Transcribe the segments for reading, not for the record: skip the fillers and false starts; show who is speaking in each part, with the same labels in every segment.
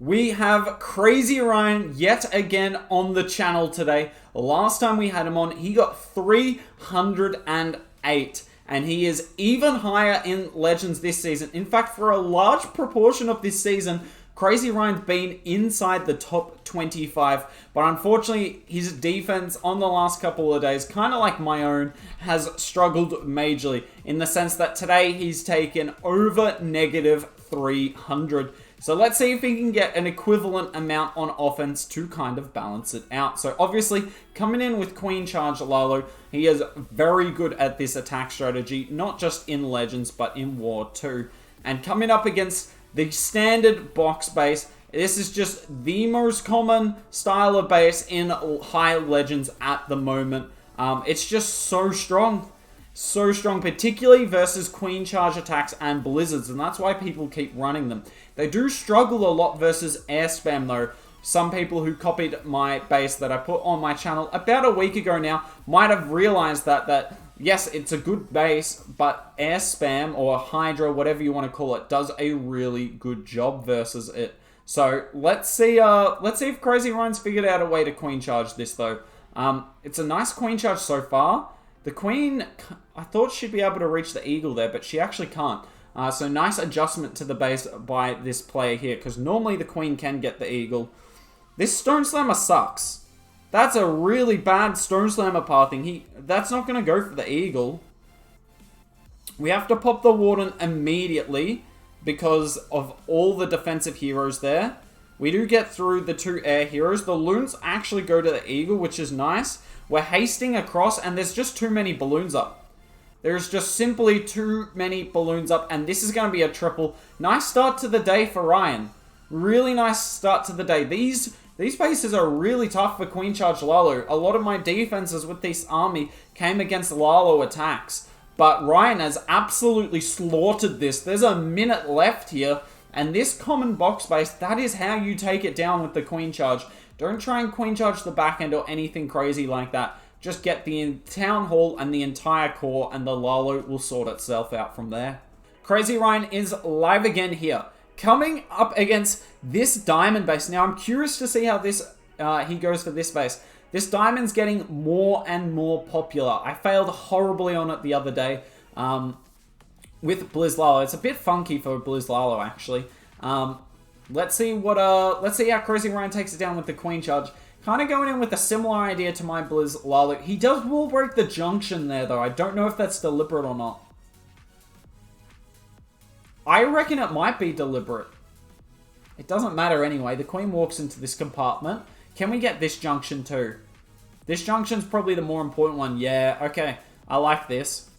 Speaker 1: We have Crazy Ryan yet again on the channel today. Last time we had him on, he got 308. And he is even higher in Legends this season. In fact, for a large proportion of this season, Crazy Ryan's been inside the top 25. But unfortunately, his defense on the last couple of days, kind of like my own, has struggled majorly. In the sense that today he's taken over negative 300. So let's see if he can get an equivalent amount on offense to kind of balance it out. So obviously, coming in with Queen Charge Lalo, he is very good at this attack strategy, not just in Legends, but in War too. And coming up against the standard box base, this is just the most common style of base in high Legends at the moment. It's just so strong. So strong, particularly versus Queen Charge attacks and Blizzards, and that's why people keep running them. They do struggle a lot versus air spam though. Some people who copied my base that I put on my channel about a week ago now might have realized that yes, it's a good base, but air spam or Hydra, whatever you want to call it, does a really good job versus it. So let's see if Crazy Ryan's figured out a way to Queen Charge this though. It's a nice Queen Charge so far. The Queen, I thought she'd be able to reach the Eagle there, but she actually can't. So nice adjustment to the base by this player here, because normally the Queen can get the Eagle. This Stone Slammer sucks. That's a really bad Stone Slammer pathing. That's not going to go for the Eagle. We have to pop the Warden immediately because of all the defensive heroes there. We do get through the two air heroes. The Loons actually go to the Eagle, which is nice. We're hasting across, and there's just too many balloons up. There's just simply too many balloons up, and this is going to be a triple. Nice start to the day for Ryan. Really nice start to the day. These bases are really tough for Queen Charge Lalo. A lot of my defenses with this army came against Lalo attacks. But Ryan has absolutely slaughtered this. There's a minute left here. And this common box base, that is how you take it down with the Queen Charge. Don't try and Queen Charge the back end or anything crazy like that. Just get the Town Hall and the entire core, and the Lalo will sort itself out from there. Crazy Ryan is live again here. Coming up against this diamond base. Now, I'm curious to see how this he goes for this base. This diamond's getting more and more popular. I failed horribly on it the other day with Blizz Lalo. It's a bit funky for Blizz Lalo, actually. Let's see how Crazy Ryan takes it down with the Queen Charge. Kind of going in with a similar idea to my Blizz Lalo. He does wall break the junction there, though. I don't know if that's deliberate or not. I reckon it might be deliberate. It doesn't matter anyway. The Queen walks into this compartment. Can we get this junction too? This junction's probably the more important one. Yeah, okay. I like this.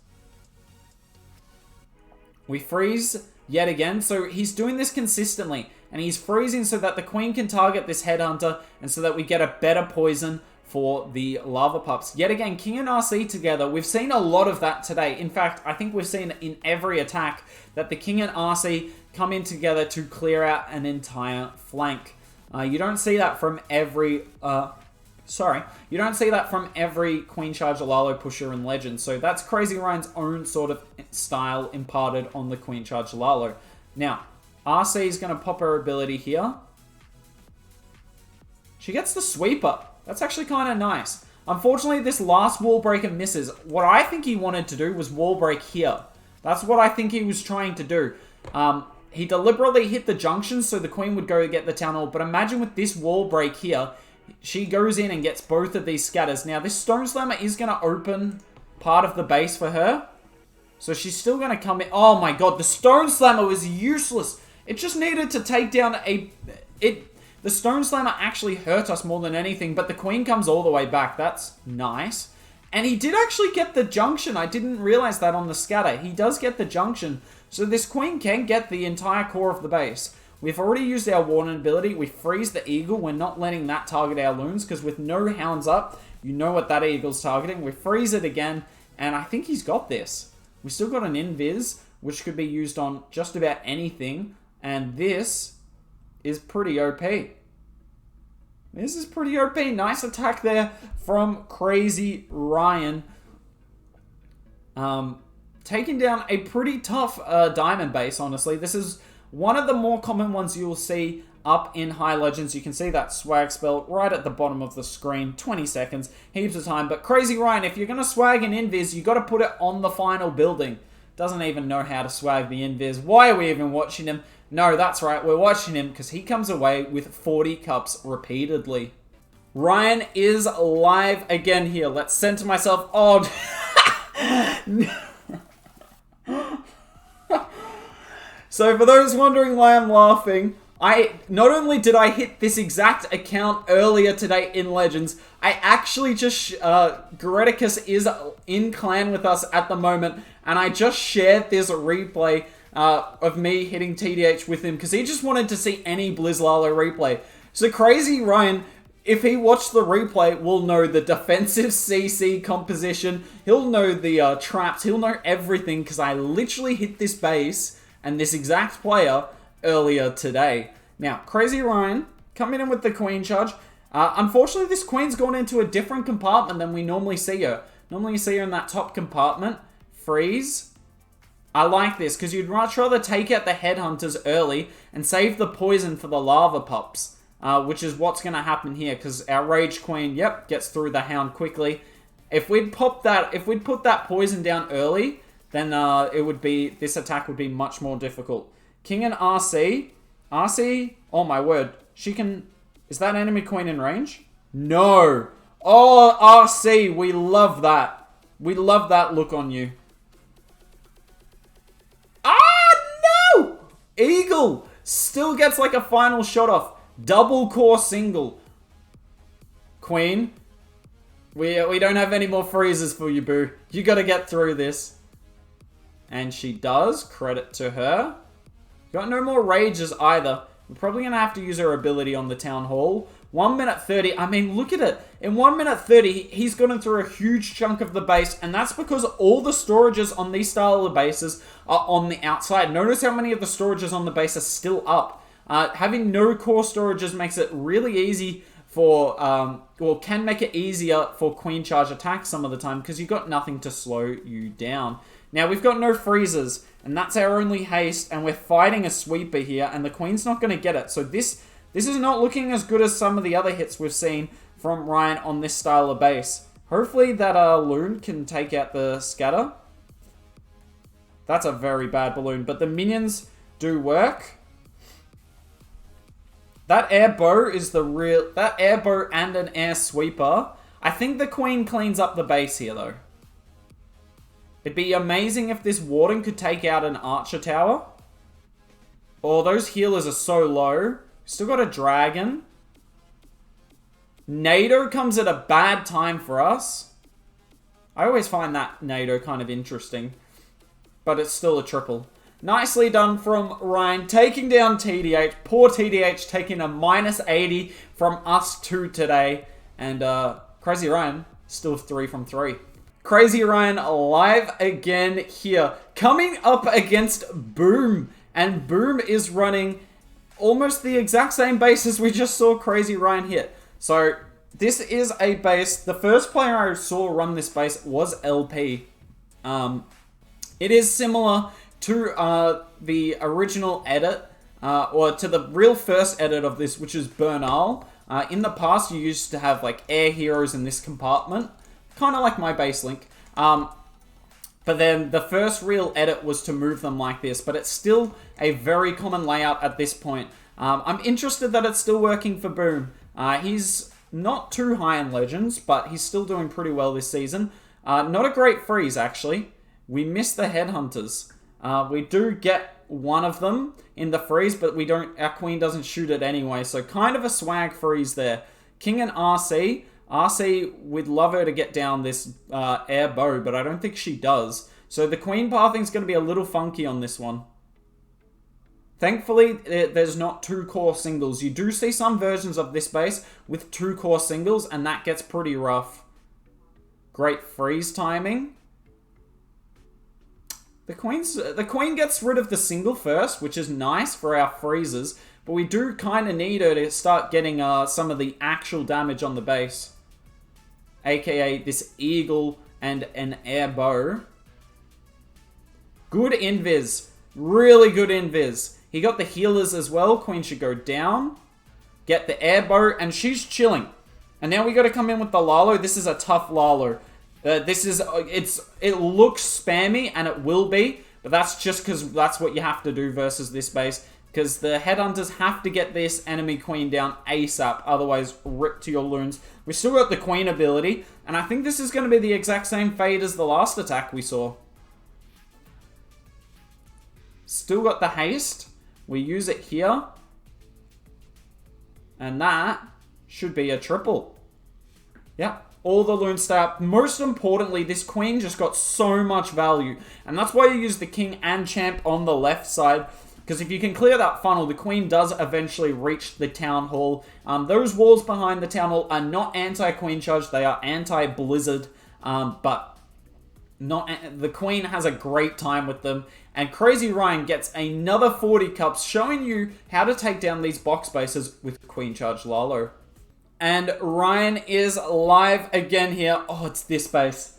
Speaker 1: We freeze yet again. So he's doing this consistently. And he's freezing so that the Queen can target this Headhunter. And so that we get a better poison for the Lava Pups. Yet again, King and RC together. We've seen a lot of that today. In fact, I think we've seen in every attack that the King and RC come in together to clear out an entire flank. You don't see that from every... You don't see that from every Queen Charge Lalo pusher in Legends. So that's Crazy Ryan's own sort of style imparted on the Queen Charge Lalo. Now, RC is going to pop her ability here. She gets the sweeper. That's actually kind of nice. Unfortunately, this last wall breaker misses. What I think he wanted to do was wall break here. That's what I think he was trying to do. He deliberately hit the junction so the Queen would go get the Town Hall. But imagine with this wall break here, she goes in and gets both of these scatters. Now, this Stone Slammer is going to open part of the base for her. So she's still going to come in. Oh my god, the Stone Slammer was useless. It just needed to take down the Stone Slammer actually hurt us more than anything, but the Queen comes all the way back. That's nice. And he did actually get the junction. I didn't realize that on the scatter. He does get the junction. So this Queen can get the entire core of the base. We've already used our Warden ability. We freeze the Eagle. We're not letting that target our Loons, because with no Hounds up, you know what that Eagle's targeting. We freeze it again, and I think he's got this. We still got an Invis, which could be used on just about anything. And this is pretty OP. This is pretty OP. Nice attack there from Crazy Ryan. Taking down a pretty tough diamond base, honestly. This is One of the more common ones you'll see up in High Legends. You can see that swag spell right at the bottom of the screen. 20 seconds, heaps of time. But Crazy Ryan, if you're going to swag an invis, you got to put it on the final building. Doesn't even know how to swag the invis. Why are we even watching him? No, that's right, we're watching him because he comes away with 40 cups repeatedly. Ryan is live again here. Let's center myself. Oh, so for those wondering why I'm laughing, not only did I hit this exact account earlier today in Legends, I actually just, Greticus is in clan with us at the moment, and I just shared this replay of me hitting TDH with him, because he just wanted to see any Blizz Lalo replay. So Crazy Ryan, if he watched the replay, will know the defensive CC composition, he'll know the traps, he'll know everything, because I literally hit this base and this exact player earlier today. Now, Crazy Ryan coming in with the Queen charge. Unfortunately, this Queen's gone into a different compartment than we normally see her. Normally you see her in that top compartment. Freeze. I like this, because you'd much rather take out the headhunters early and save the poison for the lava pups, which is what's going to happen here, because our Rage Queen, yep, gets through the Hound quickly. If we'd put that poison down early, then this attack would be much more difficult. King and RC. RC, oh my word, she can... Is that enemy queen in range? No. Oh, RC, we love that. We love that look on you. No! Eagle still gets like a final shot off. Double core single. Queen, we don't have any more freezes for you, boo. You got to get through this. And she does. Credit to her. Got no more rages either. We're probably going to have to use her ability on the Town Hall. 1 minute 30. I mean, look at it. In 1 minute 30, he's gotten through a huge chunk of the base, and that's because all the storages on these style of bases are on the outside. Notice how many of the storages on the base are still up. Having no core storages makes it really easy for, or can make it easier for Queen Charge attacks some of the time, because you've got nothing to slow you down. Now, we've got no freezers, and that's our only haste, and we're fighting a sweeper here, and the Queen's not going to get it. So this is not looking as good as some of the other hits we've seen from Ryan on this style of base. Hopefully that Loon can take out the scatter. That's a very bad balloon, but the minions do work. That air bow is the real... That air bow and an air sweeper. I think the Queen cleans up the base here, though. It'd be amazing if this Warden could take out an Archer Tower. Oh, those healers are so low. Still got a Dragon. NATO comes at a bad time for us. I always find that NATO kind of interesting. But it's still a triple. Nicely done from Ryan, taking down TDH. Poor TDH taking a -80 from us two today. And Crazy Ryan, still 3 from 3. Crazy Ryan live again here. Coming up against BuMm. And BuMm is running almost the exact same base as we just saw Crazy Ryan hit. So this is a base. The first player I saw run this base was LP. It is similar to the original edit, or to the real first edit of this, which is Bernaul. In the past, you used to have like air heroes in this compartment, kind of like my base link. But then the first real edit was to move them like this, but it's still a very common layout at this point. I'm interested that it's still working for BuMm. He's not too high in Legends, but he's still doing pretty well this season. Not a great freeze, actually. We missed the Headhunters. We do get one of them in the freeze, but our Queen doesn't shoot it anyway, so kind of a swag freeze there. King and RC. RC, we'd love her to get down this air bow, but I don't think she does. So the Queen pathing's going to be a little funky on this one. Thankfully, there's not 2 core singles. You do see some versions of this base with 2 core singles, and that gets pretty rough. Great freeze timing. The Queen gets rid of the single first, which is nice for our freezes, but we do kind of need her to start getting some of the actual damage on the base. AKA this Eagle and an air bow. Good invis. Really good invis. He got the healers as well. Queen should go down. Get the air bow, and she's chilling. And now we got to come in with the Lalo. This is a tough Lalo. It looks spammy, and it will be, but that's just because that's what you have to do versus this base. Because the headhunters have to get this enemy queen down ASAP, otherwise rip to your loons. We still got the queen ability, and I think this is going to be the exact same fate as the last attack we saw. Still got the haste. We use it here. And that should be a triple. Yeah, all the loons stay up. Most importantly, this queen just got so much value. And that's why you use the king and champ on the left side. Because if you can clear that funnel, the queen does eventually reach the town hall. Those walls behind the town hall are not anti-queen charge. They are anti-blizzard. But the queen has a great time with them. And Crazy Ryan gets another 40 cups, showing you how to take down these box bases with Queen Charge Lalo. And Ryan is live again here. Oh, it's this base.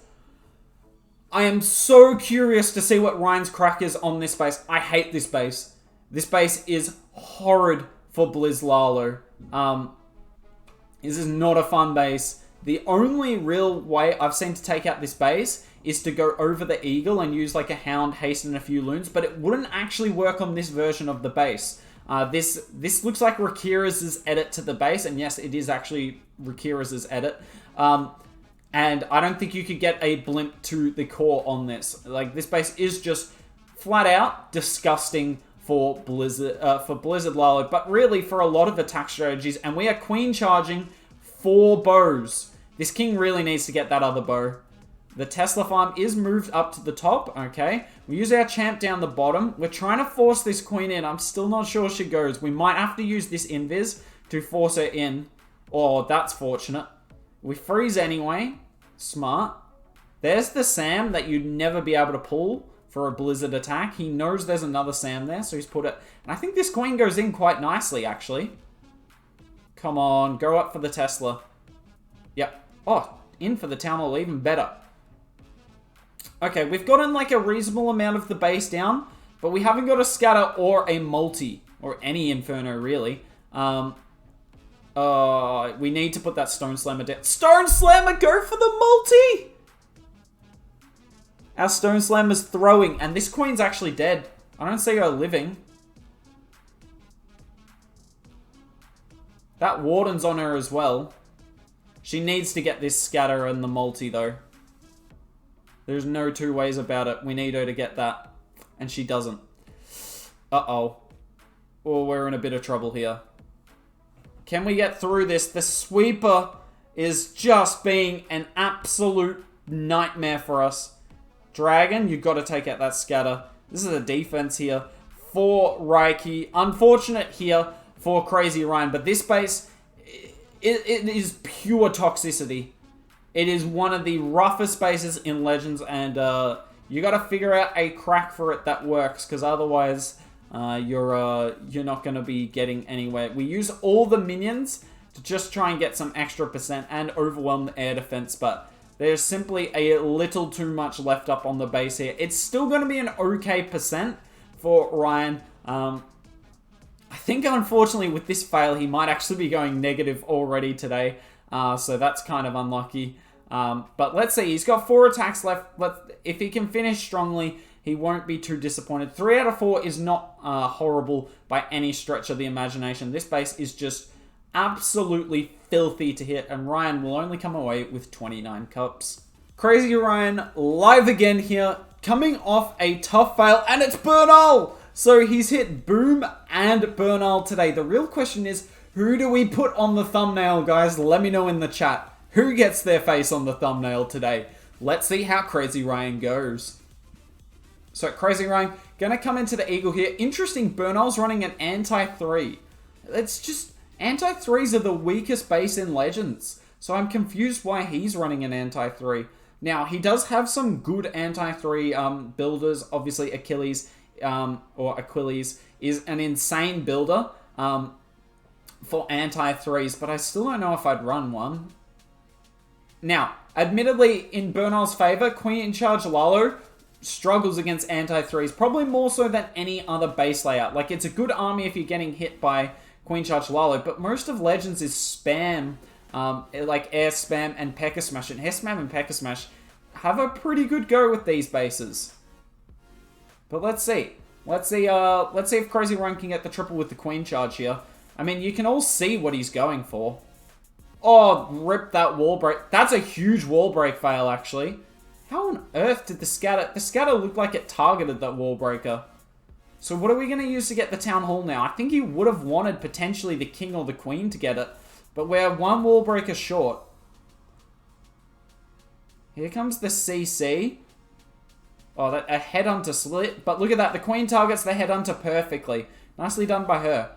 Speaker 1: I am so curious to see what Ryan's crack is on this base. I hate this base. This base is horrid for Blizz Lalo. This is not a fun base. The only real way I've seen to take out this base is to go over the eagle and use like a hound, haste, and a few loons, but it wouldn't actually work on this version of the base. This looks like Rakira's edit to the base, and yes, it is actually Rakira's edit. And I don't think you could get a blimp to the core on this. Like, this base is just flat out disgusting for Blizzard Lalo, but really for a lot of attack strategies, and we are queen charging 4 bows. This king really needs to get that other bow. The Tesla farm is moved up to the top, okay? We use our champ down the bottom. We're trying to force this queen in. I'm still not sure she goes. We might have to use this invis to force her in. Oh, that's fortunate. We freeze anyway. Smart. There's the Sam that you'd never be able to pull for a blizzard attack. He knows there's another Sam there, so he's put it... And I think this queen goes in quite nicely, actually. Come on, go up for the Tesla. Yep. Oh, in for the town hall, even better. Okay, we've gotten like a reasonable amount of the base down, but we haven't got a scatter or a multi, or any inferno really. We need to put that stone slammer down. Stone slammer, go for the multi! Our stone slammer's throwing, and this queen's actually dead. I don't see her living. That warden's on her as well. She needs to get this scatter and the multi though. There's no two ways about it. We need her to get that. And she doesn't. Uh-oh. Oh, we're in a bit of trouble here. Can we get through this? The sweeper is just being an absolute nightmare for us. Dragon, you've got to take out that scatter. This is a defense here for Reiki. Unfortunate here for Crazy Ryan. But this base, it is pure toxicity. It is one of the roughest bases in Legends, and you got to figure out a crack for it that works, because otherwise you're not going to be getting anywhere. We use all the minions to just try and get some extra percent and overwhelm the air defense, but there's simply a little too much left up on the base here. It's still going to be an okay percent for Ryan. I think, unfortunately, with this fail, he might actually be going negative already today. So that's kind of unlucky. But let's see. He's got 4 attacks left. If he can finish strongly, he won't be too disappointed. 3 out of 4 is not horrible by any stretch of the imagination. This base is just absolutely filthy to hit, and Ryan will only come away with 29 cups. Crazy Ryan live again here, coming off a tough fail, and it's Bernaul! So he's hit BuMm and Bernaul today. The real question is, who do we put on the thumbnail, guys? Let me know in the chat. Who gets their face on the thumbnail today? Let's see how Crazy Ryan goes. So Crazy Ryan, gonna come into the Eagle here. Interesting, Bernaul's running an anti-3. It's just, anti-3s are the weakest base in Legends. So I'm confused why he's running an anti-3. Now, he does have some good anti-3 builders. Obviously, Achilles is an insane builder for anti-3s, but I still don't know if I'd run one. Now, admittedly, in Bernaul's favor, Queen in Charge Lalo struggles against anti-threes, probably more so than any other base layout. Like, it's a good army if you're getting hit by Queen Charge Lalo, but most of Legends is spam, like Air Spam and P.E.K.K.A. Smash, and Air Spam and P.E.K.K.A. Smash have a pretty good go with these bases. But let's see. Let's see if Crazy Ryan can get the triple with the Queen Charge here. I mean, you can all see what he's going for. Oh, rip that wall break. That's a huge wall break fail, actually. How on earth did the scatter... The scatter looked like it targeted that wall breaker. So what are we going to use to get the Town Hall now? I think he would have wanted potentially the King or the Queen to get it. But we're one wall breaker short. Here comes the CC. Oh, that a Headhunter slit. But look at that. The Queen targets the Headhunter perfectly. Nicely done by her.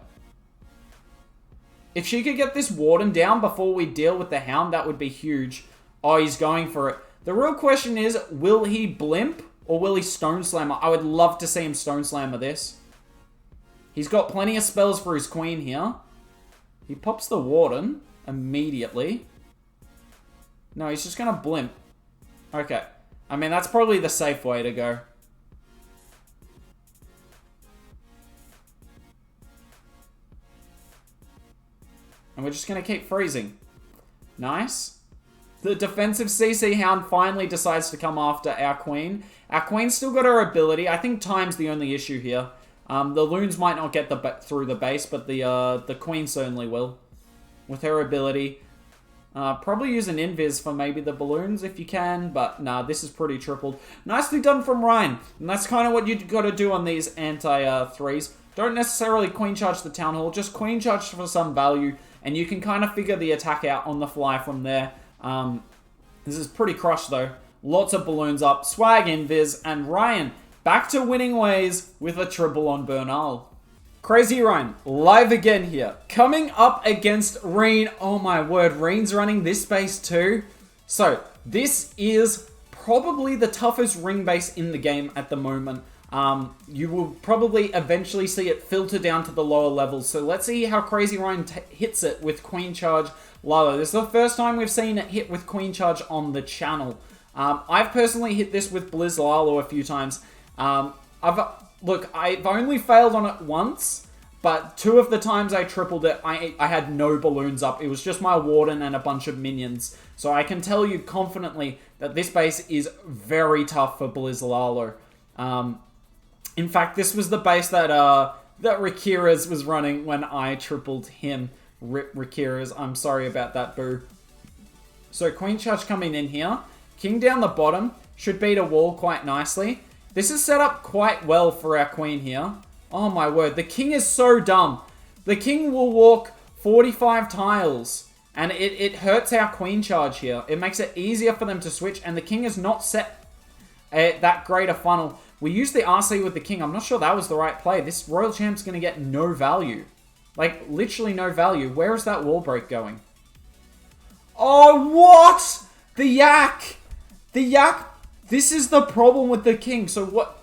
Speaker 1: If she could get this Warden down before we deal with the Hound, that would be huge. Oh, he's going for it. The real question is, will he Blimp or will he Stone Slammer? I would love to see him Stone Slammer this. He's got plenty of spells for his Queen here. He pops the Warden immediately. No, he's just going to Blimp. Okay. I mean, that's probably the safe way to go. And we're just going to keep freezing. Nice. The defensive CC Hound finally decides to come after our Queen. Our Queen's still got her ability. I think time's the only issue here. The Loons might not get through the base, but the Queen certainly will. With her ability. Probably use an Invis for maybe the balloons if you can. But nah, this is pretty tripled. Nicely done from Ryan. And that's kind of what you've got to do on these anti-threes. Don't necessarily Queen Charge the Town Hall. Just Queen Charge for some value. And you can kind of figure the attack out on the fly from there. This is pretty crushed though. Lots of balloons up. Swag Invis. And Ryan back to winning ways with a triple on Bernaul. Crazy Ryan, live again here. Coming up against Reeen. Oh my word, Reen's running this base too. So, this is probably the toughest ring base in the game at the moment. You will probably eventually see it filter down to the lower levels. So let's see how Crazy Ryan hits it with Queen Charge Lalo. This is the first time we've seen it hit with Queen Charge on the channel. I've personally hit this with Blizz Lalo a few times. Look, I've only failed on it once, but 2 of the times I tripled it, I had no balloons up. It was just my Warden and a bunch of minions. So I can tell you confidently that this base is very tough for Blizz Lalo. In fact, this was the base that Rakira's was running when I tripled him. Rip Rakira's. I'm sorry about that, boo. So Queen Charge coming in here. King down the bottom. Should beat a wall quite nicely. This is set up quite well for our Queen here. Oh my word. The King is so dumb. The King will walk 45 tiles. And it hurts our Queen Charge here. It makes it easier for them to switch. And the King is not set that great a funnel. We used the RC with the King. I'm not sure that was the right play. This Royal Champ's going to get no value. Like, literally no value. Where is that wall break going? Oh, what? The Yak! The Yak... This is the problem with the King. So what...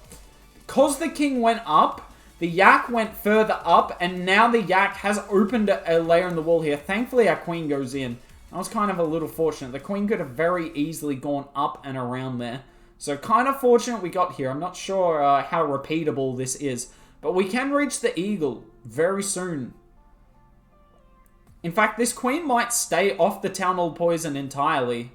Speaker 1: Because the King went up, the Yak went further up, and now the Yak has opened a layer in the wall here. Thankfully, our Queen goes in. That was kind of a little fortunate. The Queen could have very easily gone up and around there. So kind of fortunate we got here. I'm not sure how repeatable this is. But we can reach the Eagle very soon. In fact, this Queen might stay off the Town Hall Poison entirely.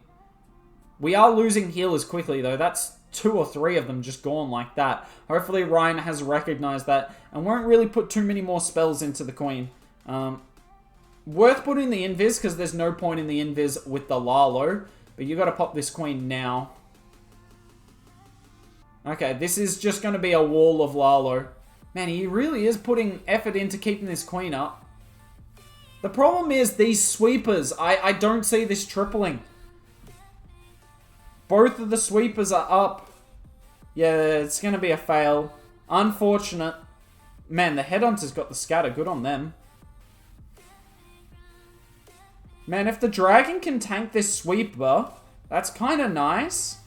Speaker 1: We are losing healers quickly though. That's 2 or 3 of them just gone like that. Hopefully Ryan has recognized that and won't really put too many more spells into the Queen. Worth putting the Invis because there's no point in the Invis with the Lalo. But you got to pop this Queen now. Okay, this is just going to be a wall of Lalo. Man, he really is putting effort into keeping this Queen up. The problem is these sweepers. I don't see this tripling. Both of the sweepers are up. Yeah, it's going to be a fail. Unfortunate. Man, the Headhunter's got the scatter. Good on them. Man, if the Dragon can tank this sweeper, that's kind of nice.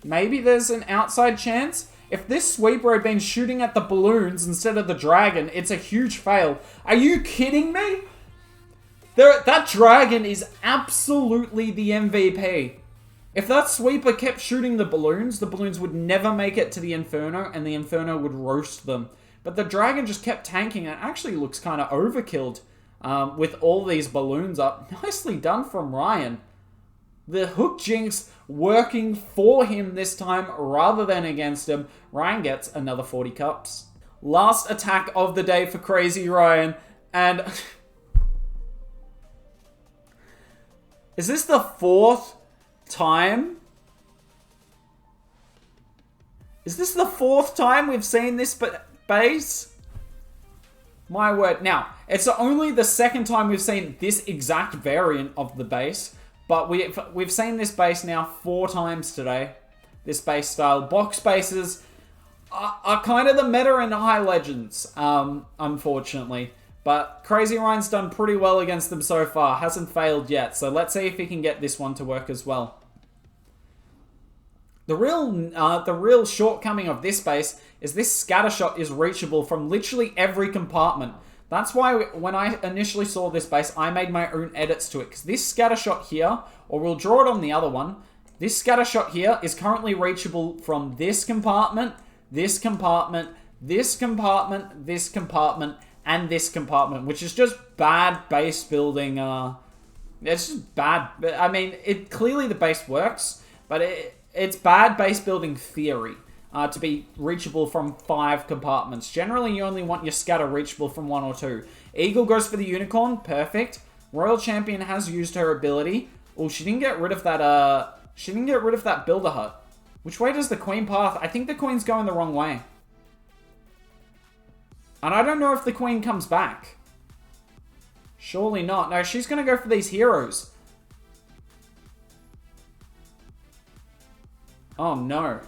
Speaker 1: Maybe there's an outside chance. If this sweeper had been shooting at the balloons instead of the Dragon, it's a huge fail. Are you kidding me? That Dragon is absolutely the MVP. If that sweeper kept shooting the balloons would never make it to the Inferno, and the Inferno would roast them. But the Dragon just kept tanking, and it actually looks kind of overkilled with all these balloons up. Nicely done from Ryan. The Hook Jinx working for him this time rather than against him. Ryan gets another 40 cups. Last attack of the day for Crazy Ryan, and... Is this the 4th time? Is this the 4th time we've seen this base? My word. Now, it's only the 2nd time we've seen this exact variant of the base, but we've seen this base now 4 times today. This base style. Box bases are kind of the meta in High Legends, unfortunately. But Crazy Ryan's done pretty well against them so far. Hasn't failed yet. So let's see if he can get this one to work as well. The real shortcoming of this base is this scatter shot is reachable from literally every compartment. That's why when I initially saw this base, I made my own edits to it. Because this scatter shot here, or we'll draw it on the other one, this scatter shot here is currently reachable from this compartment, this compartment, this compartment, this compartment, and this compartment, which is just bad base building. It's just bad. I mean, clearly the base works, but it's bad base building theory to be reachable from 5 compartments. Generally, you only want your scatter reachable from 1 or 2. Eagle goes for the Unicorn. Perfect. Royal Champion has used her ability. Oh, she didn't get rid of that. She didn't get rid of that Builder Hut. Which way does the Queen path? I think the Queen's going the wrong way. And I don't know if the Queen comes back. Surely not. No, she's going to go for these heroes. Oh, no.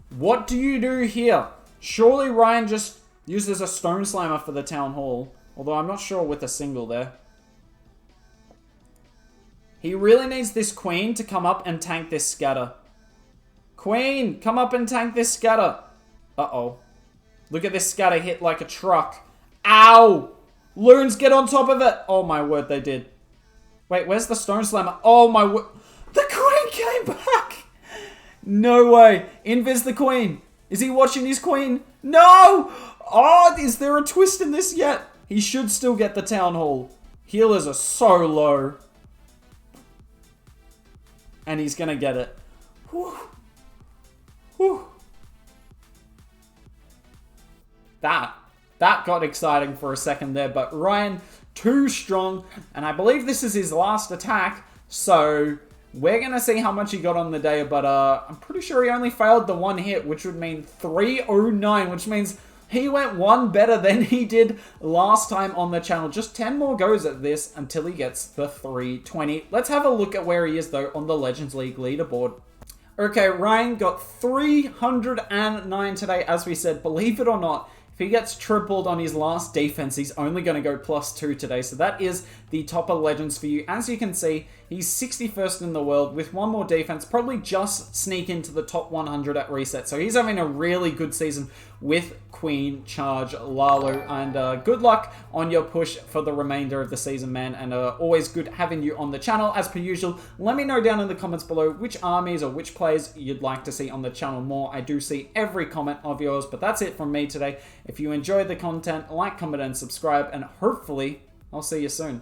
Speaker 1: What do you do here? Surely Ryan just uses a Stone Slammer for the Town Hall. Although I'm not sure with a single there. He really needs this Queen to come up and tank this scatter. Queen, come up and tank this scatter. Uh-oh. Look at this scatter hit like a truck. Ow! Loons, get on top of it! Oh my word, they did. Wait, where's the Stone Slammer? Oh my word. The Queen came back! No way. Invis the Queen. Is he watching his Queen? No! Oh, is there a twist in this yet? He should still get the Town Hall. Healers are so low. And he's gonna get it. Whew. Whew. That got exciting for a second there, but Ryan, too strong, and I believe this is his last attack, so we're going to see how much he got on the day, but I'm pretty sure he only failed the 1 hit, which would mean 309, which means he went 1 better than he did last time on the channel. Just 10 more goes at this until he gets the 320. Let's have a look at where he is, though, on the Legends League leaderboard. Okay, Ryan got 309 today, as we said. Believe it or not, if he gets tripled on his last defense, he's only going to go +2 today. So that is the top of Legends for you. As you can see, he's 61st in the world with 1 more defense. Probably just sneak into the top 100 at reset. So he's having a really good season with Queen Charge Lalo. And good luck on your push for the remainder of the season, man. And always good having you on the channel. As per usual, let me know down in the comments below which armies or which players you'd like to see on the channel more. I do see every comment of yours. But that's it from me today. If you enjoyed the content, like, comment, and subscribe. And hopefully, I'll see you soon.